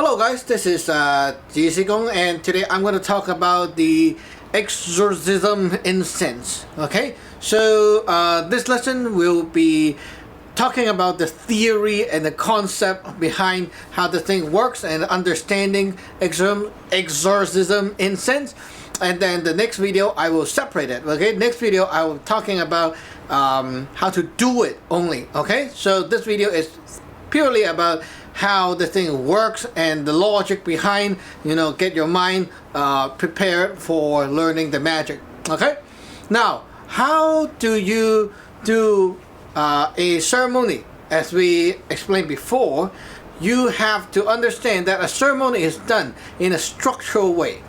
Hello guys, this is Gung, and today I'm going to talk about the Exorcism Incense. Okay, so this lesson will be talking about the theory and the concept behind how the thing works and understanding Exorcism Incense. And then the next video I will separate it. Okay, next video I will be talking about how to do it only. Okay, so this video is purely about how the thing works and the logic behind, get your mind prepared for learning the magic. Okay, now how do you do a ceremony? As we explained before, you have to understand that a ceremony is done in a structural way.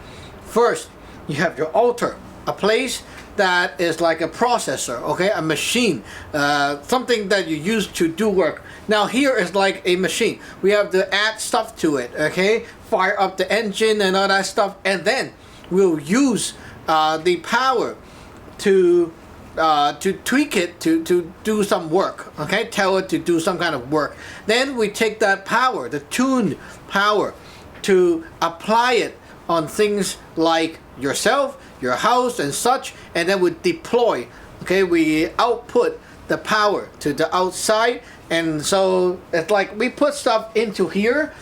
First, you have your altar, a place that is like a processor, okay, a machine, something that you use to do work. Now here is like a machine. We have to add stuff to it, okay, fire up the engine and all that stuff, and then we'll use the power to tweak it to do some work, okay, tell it to do some kind of work. Then we take that power, the tuned power, to apply it on things like yourself, your house and such, and then we deploy, okay, we output the power to the outside. And so it's like we put stuff into here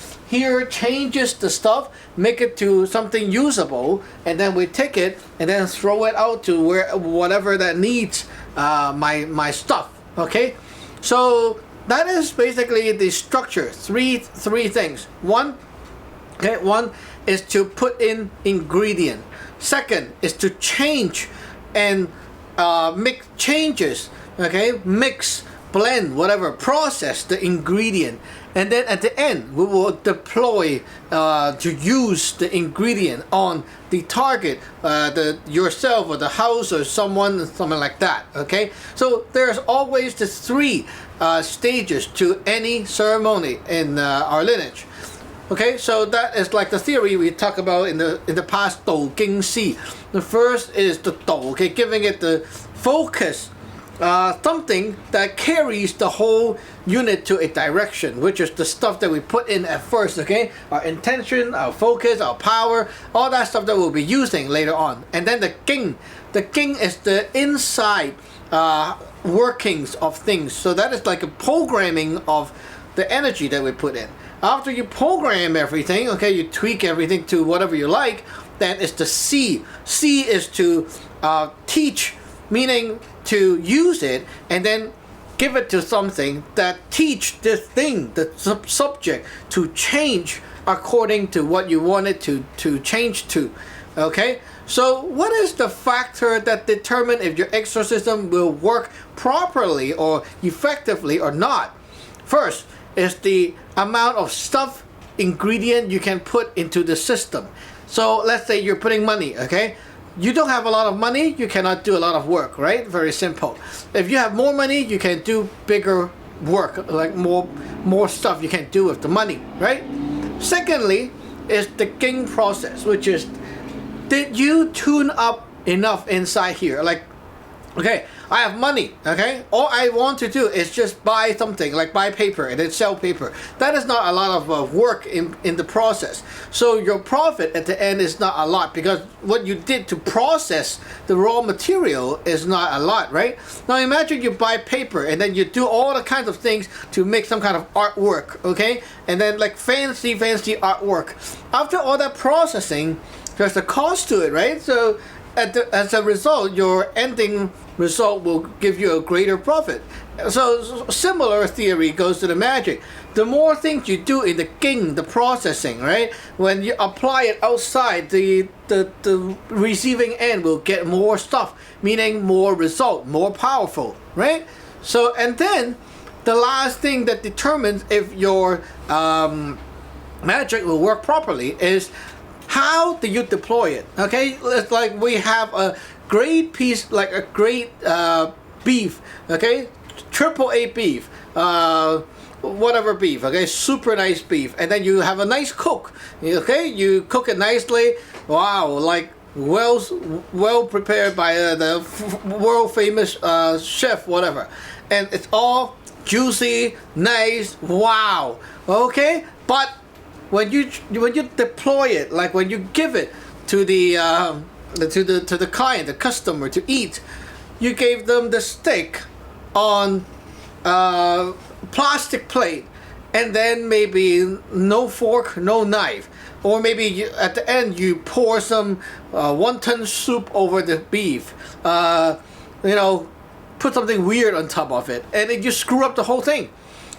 changes the stuff, make it to something usable, and then we take it and then throw it out to whatever that needs my stuff. Okay, so that is basically the structure. Three things. One is to put in ingredient. Second is to change and make changes, okay, mix, blend, whatever, process the ingredient, and then at the end we will deploy to use the ingredient on the target, yourself or the house or something like that. Okay, so there's always the three stages to any ceremony in our lineage. Okay, so that is like the theory we talk about in the past Dou Ging Si. The first is the Dou, okay, giving it the focus, something that carries the whole unit to a direction, which is the stuff that we put in at first, okay? Our intention, our focus, our power, all that stuff that we'll be using later on. And then the Ging is the inside workings of things. So that is like a programming of the energy that we put in. After you program everything, okay, you tweak everything to whatever you like, then it's the C. C is to teach, meaning to use it and then give it to something that teach this thing, the subject, to change according to what you want it to change to. Okay, so what is the factor that determine if your exorcism will work properly or effectively or not? First is the amount of stuff, ingredient you can put into the system. So let's say you're putting money, okay? You don't have a lot of money, you cannot do a lot of work, right? Very simple. If you have more money, you can do bigger work, like more stuff you can do with the money, right? Secondly is the Ging process, which is, did you tune up enough inside here? Like, okay, I have money, okay? All I want to do is just buy something, like buy paper and then sell paper. That is not a lot of work in the process. So your profit at the end is not a lot because what you did to process the raw material is not a lot, right? Now imagine you buy paper and then you do all the kinds of things to make some kind of artwork, okay? And then like fancy artwork. After all that processing, there's a cost to it, right? So as a result, your ending result will give you a greater profit. So similar theory goes to the magic. The more things you do in the Ging, the processing, right? When you apply it outside, the receiving end will get more stuff, meaning more result, more powerful, right? So, and then the last thing that determines if your magic will work properly is how do you deploy it? Okay, it's like we have a great piece, like a great beef, okay, AAA beef, whatever beef, okay, super nice beef, and then you have a nice cook, okay, you cook it nicely, wow, like well prepared by the world famous chef, whatever, and it's all juicy, nice, wow, okay, but when you deploy it, like when you give it to the client, the customer to eat, you gave them the steak on plastic plate, and then maybe no fork, no knife, or maybe at the end you pour some wonton soup over the beef, put something weird on top of it, and then you screw up the whole thing,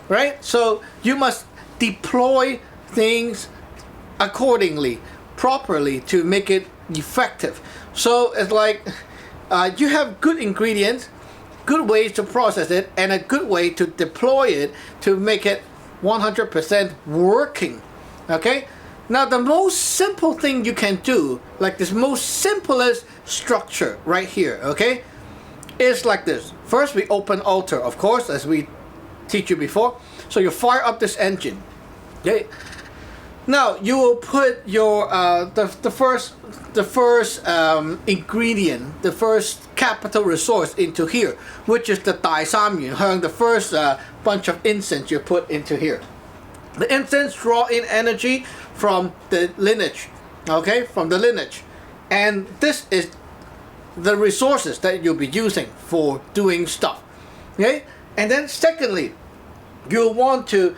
right? So you must deploy things accordingly, properly, to make it effective. So it's like you have good ingredients, good ways to process it, and a good way to deploy it to make it 100% working. Okay? Now the most simple thing you can do, like this most simplest structure right here, okay, is like this. First we open altar, of course, as we teach you before. So you fire up this engine. Okay? Now you will put your the first ingredient, the first capital resource into here, which is the Talisman, the first bunch of incense you put into here. The incense draw in energy from the lineage, okay, from the lineage, and this is the resources that you'll be using for doing stuff. Okay, and then secondly, you'll want to,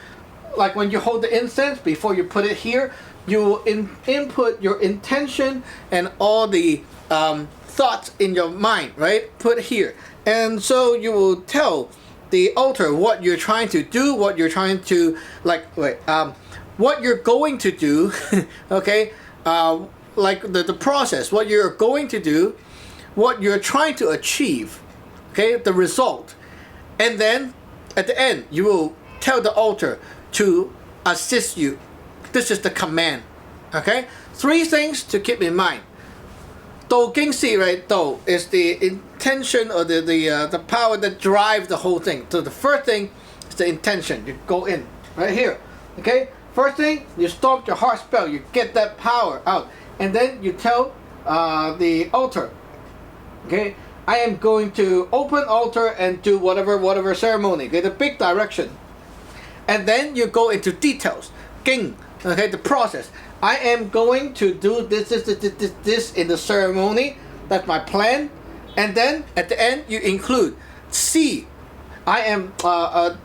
like when you hold the incense, before you put it here, you input your intention and all the thoughts in your mind, right? Put here. And so you will tell the altar what you're trying to do, what you're trying to, what you're going to do, okay? Like the process, what you're going to do, what you're trying to achieve, okay? The result. And then at the end, you will tell the altar to assist you. This is the command. Okay? 3 things to keep in mind. Dou Ging Si, right? Dou is the intention, or the power that drives the whole thing. So the first thing is the intention. You go in right here. Okay? First thing, you stop your heart spell. You get that power out, and then you tell the altar. Okay? I am going to open altar and do whatever ceremony. Okay? The big direction. And then you go into details. Ging, okay, the process. I am going to do this in the ceremony. That's my plan. And then at the end you include Si. I am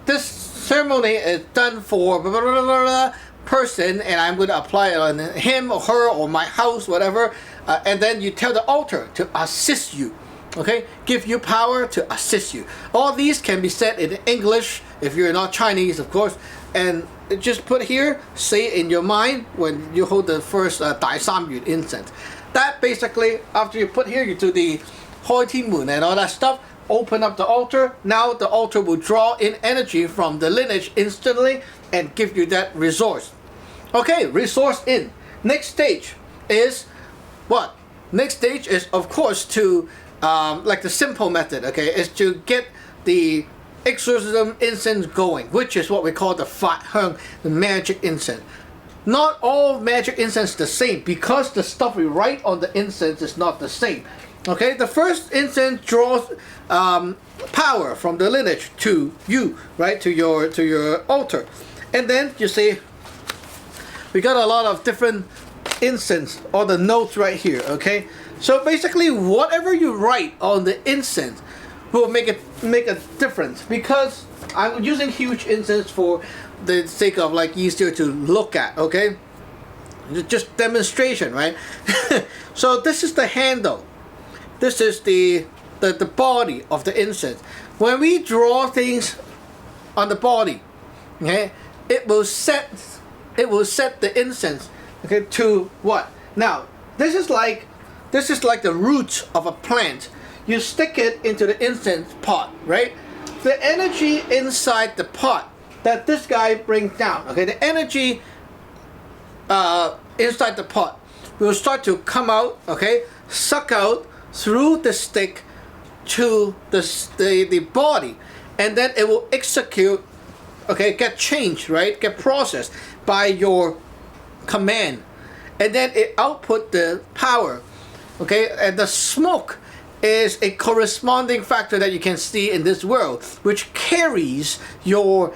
this ceremony is done for blah, blah, blah, blah, blah, person, and I'm going to apply it on him or her or my house, whatever. And then you tell the altar to assist you. Okay, give you power to assist you. All these can be said in English if you're not Chinese, of course, and just put here, say it in your mind when you hold the first Talisman incense. That basically, after you put here, you do the Hoi Ti Mun and all that stuff, open up the altar. Now the altar will draw in energy from the lineage instantly and give you that resource. Okay, resource in. Next stage is what? Next stage is, of course, to like the simple method, okay, is to get the Exorcism Incense going, which is what we call the Fat Hung, the magic incense. Not all magic incense is the same, because the stuff we write on the incense is not the same. Okay, the first incense draws power from the lineage to you, right, to your altar, and then you see we got a lot of different incense, all the notes right here. Okay, so basically whatever you write on the incense will make a difference, because I'm using huge incense for the sake of like easier to look at. Okay, just demonstration, right? So this is the handle, this is the body of the incense. When we draw things on the body, okay, it will set the incense, okay, to what? Now this is like the roots of a plant. You stick it into the incense pot, right? The energy inside the pot that this guy brings down, okay, the energy inside the pot will start to come out, okay, suck out through the stick to the body, and then it will execute, okay, get changed, right, get processed by your command, and then it output the power, okay, and the smoke is a corresponding factor that you can see in this world, which carries your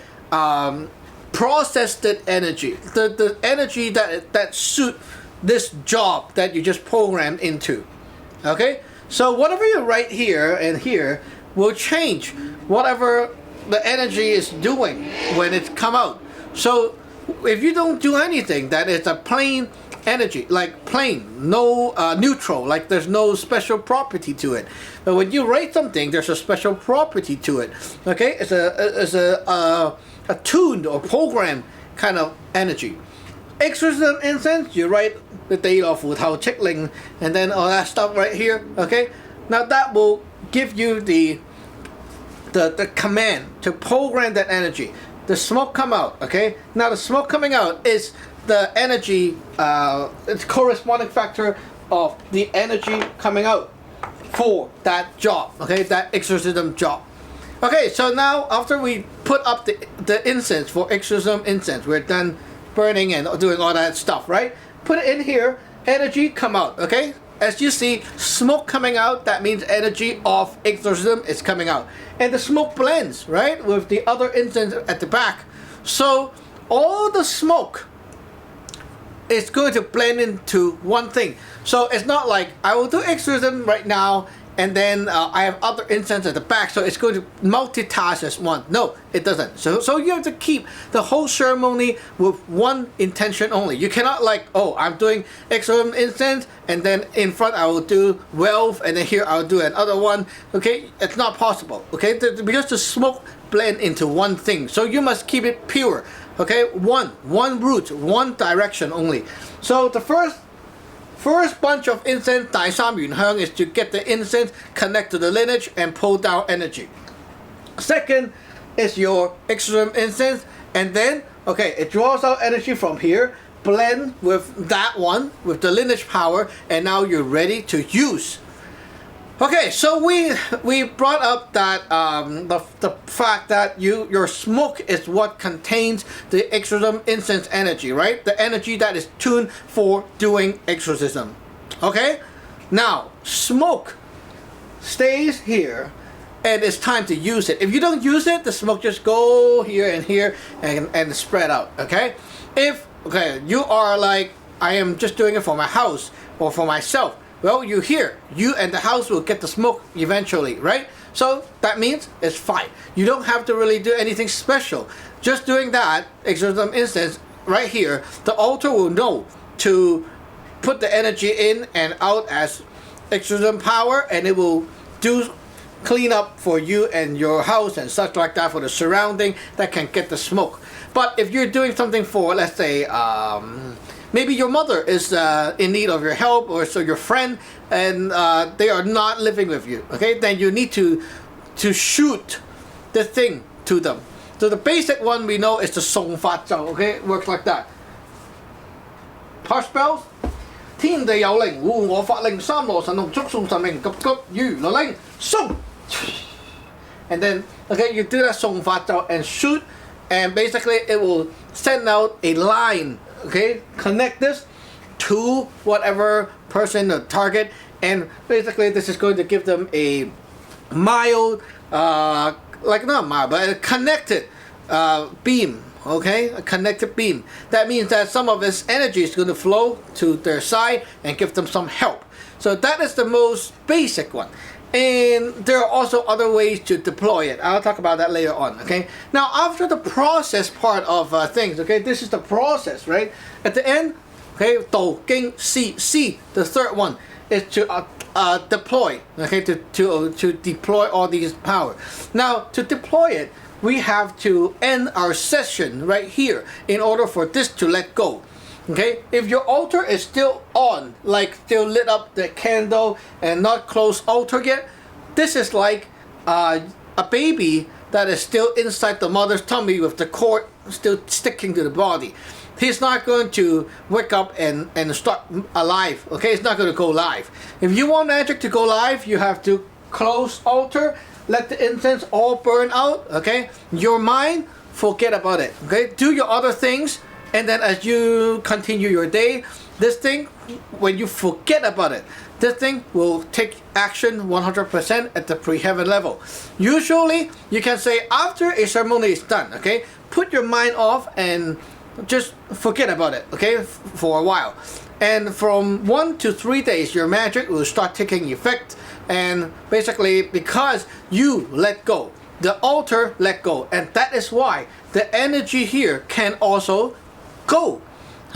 processed energy, the energy that suit this job that you just programmed into. Okay, so whatever you write here and here will change whatever the energy is doing when it come out. So if you don't do anything, that is a plain energy, like plain, no neutral, like there's no special property to it. But when you write something, there's a special property to it. Okay, it's a tuned or programmed kind of energy. Exorcism incense, you write the date of Fu Tao Chick Ling and then all that stuff right here. Okay, now that will give you the command to program that energy. The smoke come out. Okay, now the smoke coming out is the energy, it's corresponding factor of the energy coming out for that job. Okay, that exorcism job. Okay, so now after we put up the incense for exorcism incense, we're done burning and doing all that stuff, right? Put it in here, energy come out. Okay, as you see, smoke coming out, that means energy of exorcism is coming out. And the smoke blends, right, with the other incense at the back. So all the smoke is going to blend into one thing. So it's not like I will do exorcism right now and then I have other incense at the back, so it's going to multitask as one. No, it doesn't. So you have to keep the whole ceremony with one intention only. You cannot like, oh, I'm doing exorcism incense and then in front I will do wealth and then here I'll do another one. Okay, it's not possible. Okay, because the smoke blend into one thing. So you must keep it pure. Okay, one root, one direction only. So the first bunch of incense, 第三元香, is to get the incense, connect to the lineage, and pull down energy. Second is your exorcism incense, and then, okay, it draws out energy from here, blend with that one, with the lineage power, and now you're ready to use. Okay, so we brought up that the fact that your smoke is what contains the exorcism incense energy, right? The energy that is tuned for doing exorcism. Okay, now smoke stays here, and it's time to use it. If you don't use it, the smoke just go here and spread out. Okay, if you are like, I am just doing it for my house or for myself. Well, you and the house will get the smoke eventually, right? So that means it's fine. You don't have to really do anything special. Just doing that exorcism incense right here, the altar will know to put the energy in and out as exorcism power, and it will do clean up for you and your house and such like that, for the surrounding that can get the smoke. But if you're doing something for, let's say, maybe your mother is in need of your help, or so your friend, and they are not living with you, okay? Then you need to shoot the thing to them. So the basic one we know is the 送法咒, okay? It works like that. Heart spells. 天地有靈，護我法令，三羅神功，速送神明，急急如律令，送. And then, okay, you do that 送法咒 and shoot, and basically it will send out a line. Okay, connect this to whatever person or target, and basically this is going to give them a mild, like not mild, but a connected beam. Okay, a connected beam. That means that some of its energy is going to flow to their side and give them some help. So that is the most basic one. And there are also other ways to deploy it. I'll talk about that later on, okay? Now, after the process part of things, okay, this is the process, right? At the end, okay, Do, Ging, Si, the third one is to deploy, okay, to deploy all these power. Now, to deploy it, we have to end our session right here in order for this to let go. Okay, if your altar is still on, like still lit up the candle and not closed altar yet, this is like a baby that is still inside the mother's tummy with the cord still sticking to the body. He's not going to wake up and start alive. Okay, it's not going to go live. If you want magic to go live, you have to close altar, let the incense all burn out. Okay, your mind, forget about it. Okay, do your other things. And then as you continue your day, this thing, when you forget about it, this thing will take action 100% at the pre-heaven level. Usually, you can say after a ceremony is done, okay? put your mind off and just forget about it, okay, for a while. And from 1 to 3 days, your magic will start taking effect. And basically, because you let go, the altar let go, and that is why the energy here can also go.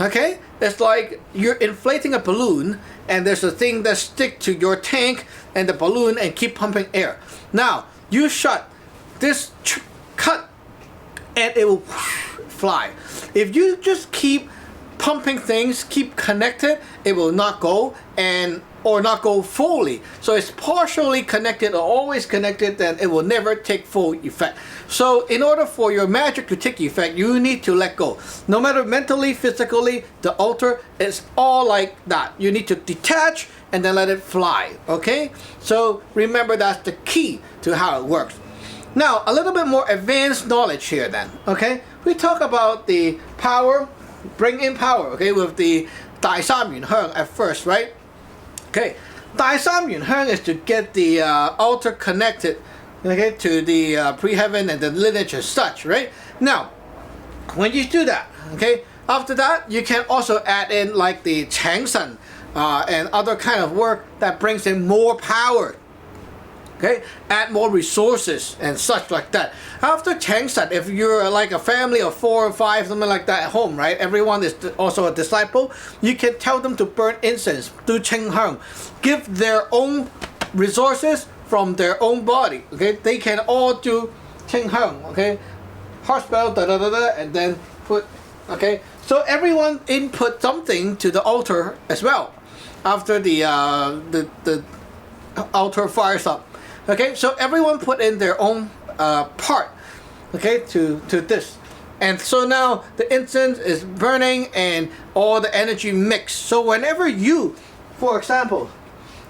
Okay, it's like you're inflating a balloon, and there's a thing that stick to your tank and the balloon and keep pumping air. Now you shut this cut, and it will fly. If you just keep pumping things, keep connected, it will not go or not go fully. So it's partially connected or always connected, then it will never take full effect. So in order for your magic to take effect, you need to let go. No matter mentally, physically, the altar is all like that. You need to detach and then let it fly, okay? So remember, that's the key to how it works. Now, a little bit more advanced knowledge here then, okay? We talk about the power, bring in power, okay, with the 大三元香 at first, right? Okay, 大三元香 is to get the altar connected, okay, to the pre-heaven and the lineage as such, right? Now, when you do that, okay, after that, you can also add in like the 請神 and other kind of work that brings in more power. Okay, add more resources and such like that. After 請神, if you're like a family of 4 or 5, something like that at home, right? Everyone is also a disciple. You can tell them to burn incense, do 清香, give their own resources from their own body. Okay, they can all do 清香. Okay, heart spell, and then put. Okay, so everyone input something to the altar as well. After the altar fires up. Okay, so everyone put in their own part, okay, to this. And so now the incense is burning and all the energy mix. So whenever you, for example,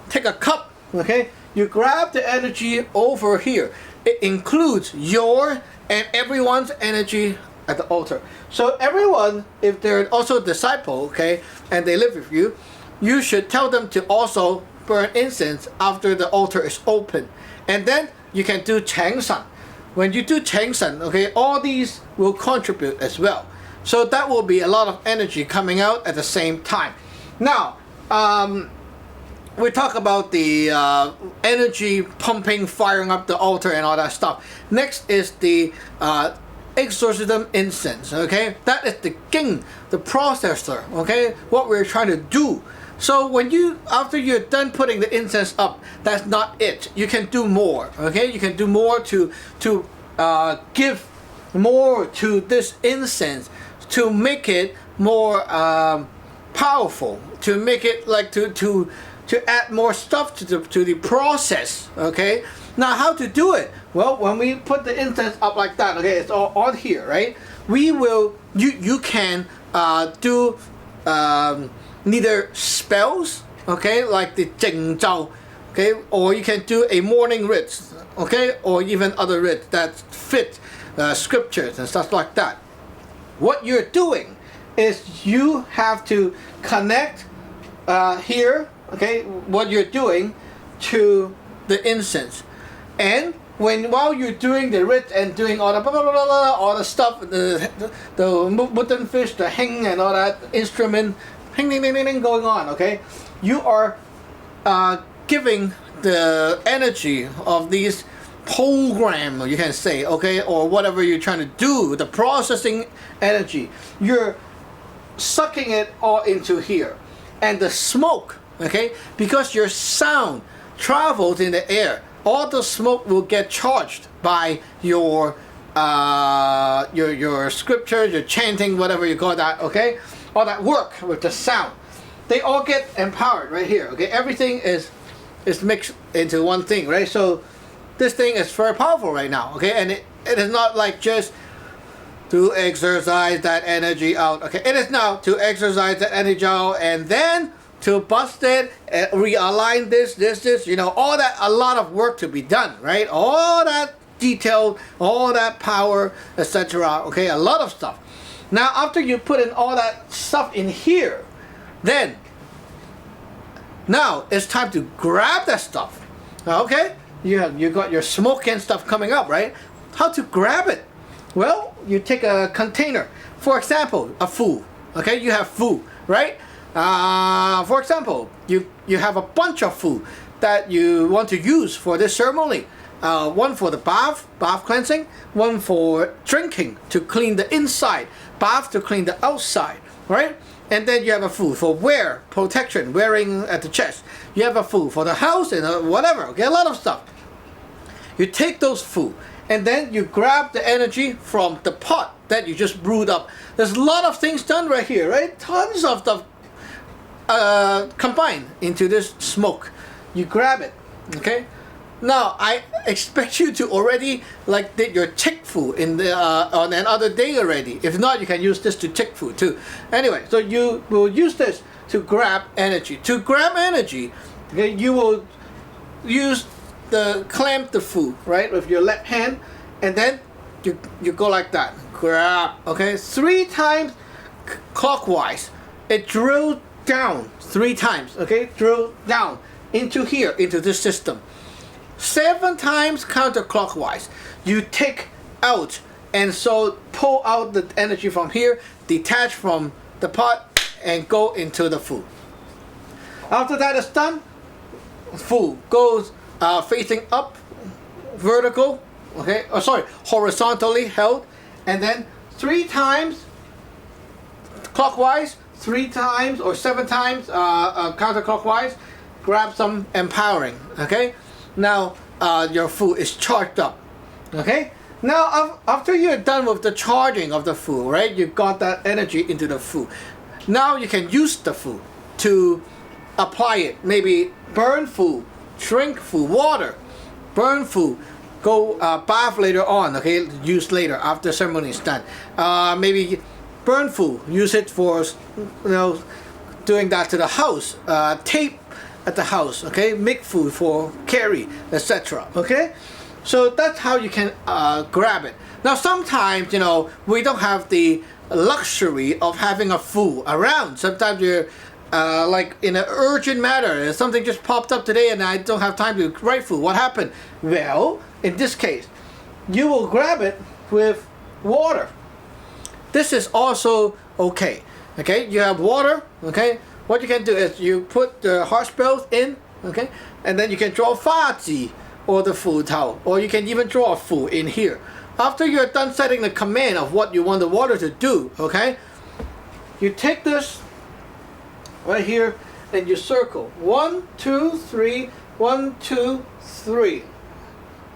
take a cup, okay, you grab the energy over here. It includes your and everyone's energy at the altar. So everyone, if they're also a disciple, okay, and they live with you, you should tell them to also burn incense after the altar is open. And then you can do 請神. When you do 請神, okay, all these will contribute as well. So that will be a lot of energy coming out at the same time. Now, we talk about the energy pumping, firing up the altar and all that stuff. Next is the Exorcism Incense, okay? That is the king, the processor, okay? What we're trying to do. So when after you're done putting the incense up, that's not it. You can do more, okay? You can do more to give more to this incense, to make it more powerful, to make it like to add more stuff to the process, okay? Now how to do it? Well, when we put the incense up like that, okay, it's all on here, right? We will, you can do neither spells, okay, like the 靜咒, okay, or you can do a morning writ, okay, or even other writ that fit scriptures and stuff like that. What you're doing is you have to connect here, okay, what you're doing to the incense. And while you're doing the writ and doing all the blah, blah, blah, blah, all the stuff, the wooden fish, the hang and all that instrument, ding, ding, ding, ding, going on, okay? You are giving the energy of these program, you can say, okay, or whatever you're trying to do, the processing energy. You're sucking it all into here. And the smoke, okay, because your sound travels in the air, all the smoke will get charged by your scripture, your chanting, whatever you call that, okay? All that work with the sound, they all get empowered right here, okay? Everything is mixed into one thing, right? So this thing is very powerful right now, okay? And it is not like just to exercise that energy out, okay? It is now to exercise that energy out and then to bust it and realign this, you know, all that, a lot of work to be done, right? All that detail, all that power, etc., okay? A lot of stuff. Now, after you put in all that stuff in here, then now it's time to grab that stuff. Okay? You got your smoke and stuff coming up, right? How to grab it? Well, you take a container. For example, a fu. Okay, you have fu, right? For example, you have a bunch of fu that you want to use for this ceremony. One for the bath cleansing, one for drinking to clean the inside, bath to clean the outside, right? And then you have a fu for wear, protection, wearing at the chest. You have a fu for the house and whatever, okay, a lot of stuff. You take those fu and then you grab the energy from the pot that you just brewed up. There's a lot of things done right here, right? Tons of stuff combined into this smoke. You grab it, okay? Now I expect you to already like did your tick fu in the on another day already. If not, you can use this to tick fu too. Anyway, so you will use this to grab energy. To grab energy, okay, you will use the clamp the fu right with your left hand, and then you go like that. Grab, okay, 3 times clockwise. It drills down 3 times, okay, drill down into here, into this system. 7 times counterclockwise. You take out and so pull out the energy from here, detach from the pot and go into the fu. After that is done, fu goes facing up, vertical, okay, horizontally held, and then 3 times clockwise, 3 times or 7 times counterclockwise. Grab some empowering, okay? Now your fu is charged up, okay? Now after you're done with the charging of the fu, right? You got that energy into the fu. Now you can use the fu to apply it. Maybe burn fu, drink fu, water, burn fu, go bath later on, okay? Use later after ceremony is done. Maybe burn fu, use it for, doing that to the house. Tape at the house, okay? Make food for carry, etc. Okay, so that's how you can grab it. Now sometimes we don't have the luxury of having a fu around. Sometimes you're like in an urgent matter, something just popped up today and I don't have time to write fu. What happened? Well, in this case, you will grab it with water. This is also okay. Okay, you have water, okay? What you can do is you put the heart spells in, okay? And then you can draw fa ji or the fu tao, or you can even draw a fu in here. After you're done setting the command of what you want the water to do, okay? You take this right here and you circle 1, 2, 3, 1, 2, 3.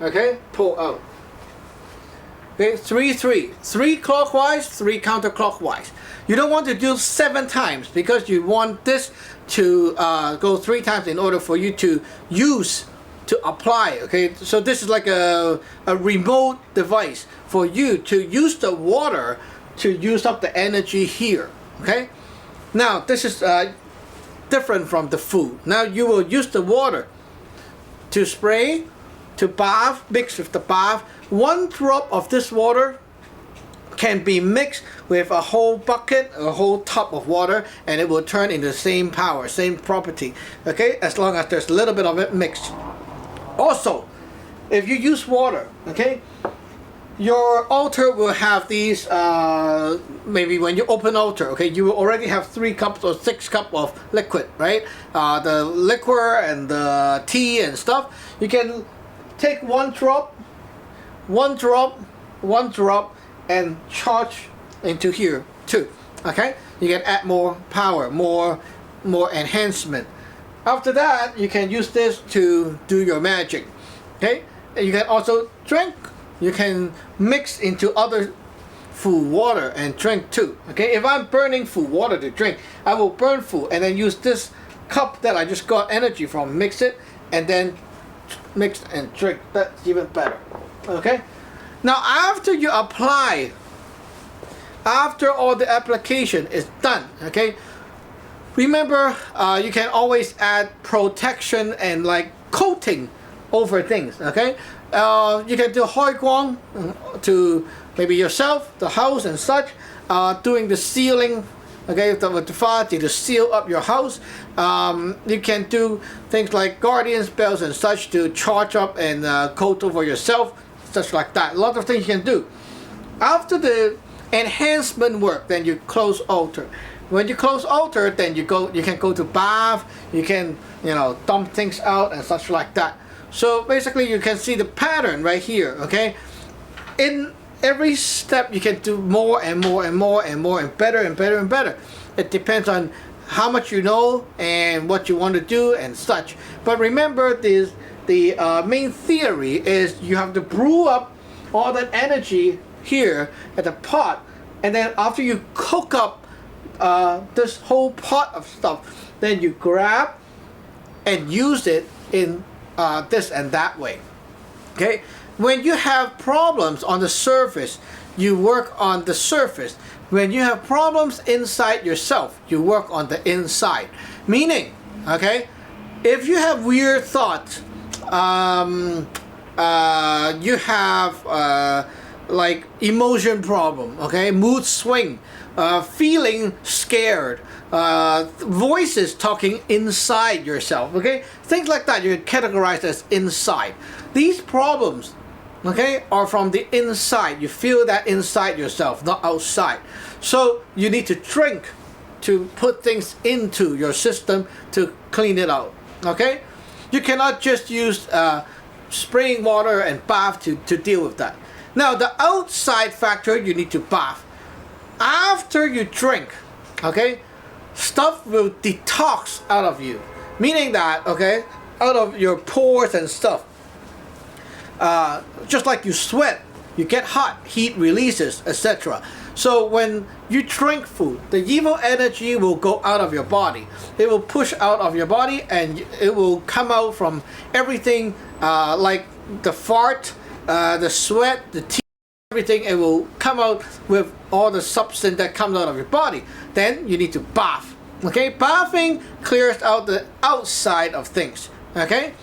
Okay, pull out. Okay, 3, 3. 3 clockwise, 3 counterclockwise. You don't want to do 7 times because you want this to go 3 times in order for you to use to apply. Okay, so this is like a remote device for you to use the water to use up the energy here. Okay, now this is different from the fu. Now you will use the water to spray, to bath, mix with the bath. 1 drop of this water can be mixed with a whole bucket, a whole tub of water, and it will turn into the same power, same property, okay, as long as there's a little bit of it mixed. Also, if you use water, okay, your altar will have these, maybe when you open altar, okay, you will already have 3 cups or 6 cups of liquid, right? The liquor and the tea and stuff. You can take 1 drop, 1 drop, 1 drop, and charge into here too. Okay, you can add more power, more enhancement. After that, you can use this to do your magic. Okay, and you can also drink. You can mix into other fu water and drink too. Okay, if I'm burning fu water to drink, I will burn fu and then use this cup that I just got energy from, mix it, and then mix and drink. That's even better. Okay, now after you apply, after all the application is done, okay, remember you can always add protection and like coating over things. Okay, you can do hoi guang to maybe yourself, the house and such, doing the sealing, okay, with the fa to seal up your house. You can do things like guardian spells and such to charge up and coat over yourself, such like that. A lot of things you can do. After the enhancement work, then you close altar. When you close altar, then you can go to bath, you can, dump things out and such like that. So basically you can see the pattern right here, okay? In every step you can do more and more and more and more and better and better and better. It depends on how much you know and what you want to do and such. But remember the main theory is you have to brew up all that energy here at the pot, and then after you cook up this whole pot of stuff, then you grab and use it in this and that way. Okay, when you have problems on the surface, you work on the surface. When you have problems inside yourself, you work on the inside. Meaning, okay, if you have weird thoughts, you have like emotion problem, okay, mood swing, feeling scared, voices talking inside yourself, okay, things like that, you're categorized as inside. These problems, okay, are from the inside. You feel that inside yourself, not outside. So you need to drink to put things into your system to clean it out, okay? You cannot just use spraying water and bath to deal with that. Now the outside factor, you need to bath. After you drink, okay, stuff will detox out of you. Meaning that, okay, out of your pores and stuff. Just like you sweat, you get hot, heat releases, etc. So when you drink food, the evil energy will go out of your body. It will push out of your body and it will come out from everything, like the fart, the sweat, the teeth, everything. It will come out with all the substance that comes out of your body. Then you need to bath. Okay, bathing clears out the outside of things. Okay,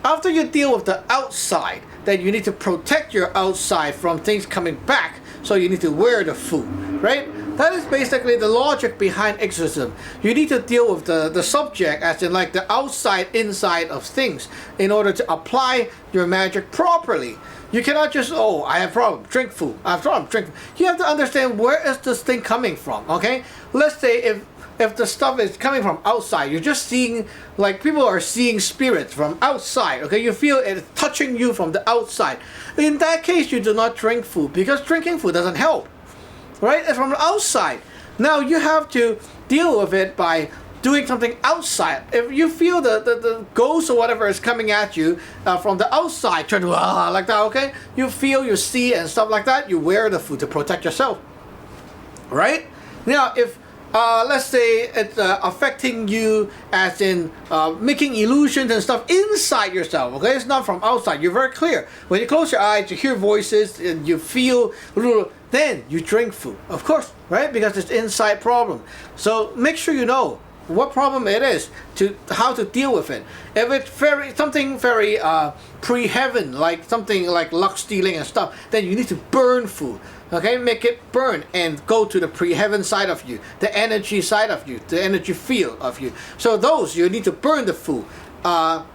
after you deal with the outside, then you need to protect your outside from things coming back. So you need to wear the food, right? That is basically the logic behind exorcism. You need to deal with the subject, as in like the outside, inside of things, in order to apply your magic properly. You cannot just, oh, I have a problem, drink food. I have a problem, drink food. You have to understand where is this thing coming from, okay? Let's say if the stuff is coming from outside, you're just seeing, like people are seeing spirits from outside, okay? You feel it touching you from the outside. In that case, you do not drink food, because drinking food doesn't help, right? It's from the outside. Now you have to deal with it by doing something outside. If you feel the ghost or whatever is coming at you from the outside, try to like that, okay? You feel, you see and stuff like that, you wear the food to protect yourself, right? Now if let's say it's affecting you as in making illusions and stuff inside yourself, okay? It's not from outside. You're very clear. When you close your eyes, you hear voices and you feel, then you drink food, of course, right? Because it's inside problem. So make sure you know what problem it is, to how to deal with it. If it's something very pre-heaven, like something like luck stealing and stuff, then you need to burn food. Okay, make it burn and go to the pre-heaven side of you, the energy side of you, the energy field of you. So those, you need to burn the food.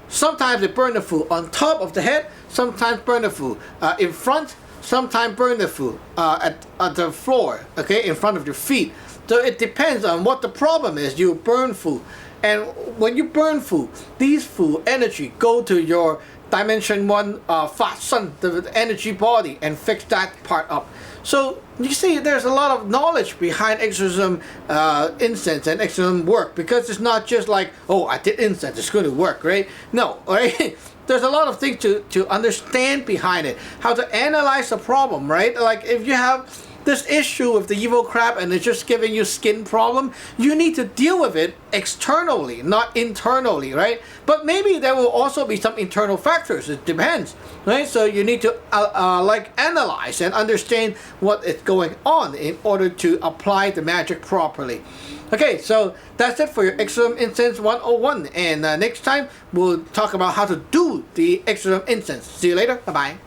Sometimes they burn the food on top of the head, sometimes burn the food in front, sometimes burn the food at the floor, okay, in front of your feet. So it depends on what the problem is. You burn food, and when you burn food, these food energy go to your dimension 1 Fa Sun, the energy body, and fix that part up. So you see, there's a lot of knowledge behind exorcism incense and exorcism work, because it's not just like, oh, I did incense, it's going to work, right? No, right? There's a lot of things to understand behind it, how to analyze the problem, right? Like if you have this issue with the evil crab and it's just giving you skin problem, you need to deal with it externally, not internally, right? But maybe there will also be some internal factors. It depends, right? So you need to like analyze and understand what is going on in order to apply the magic properly. Okay, so that's it for your Exorcism Incense 101, and next time we'll talk about how to do the Exorcism Incense. See you later. Bye bye.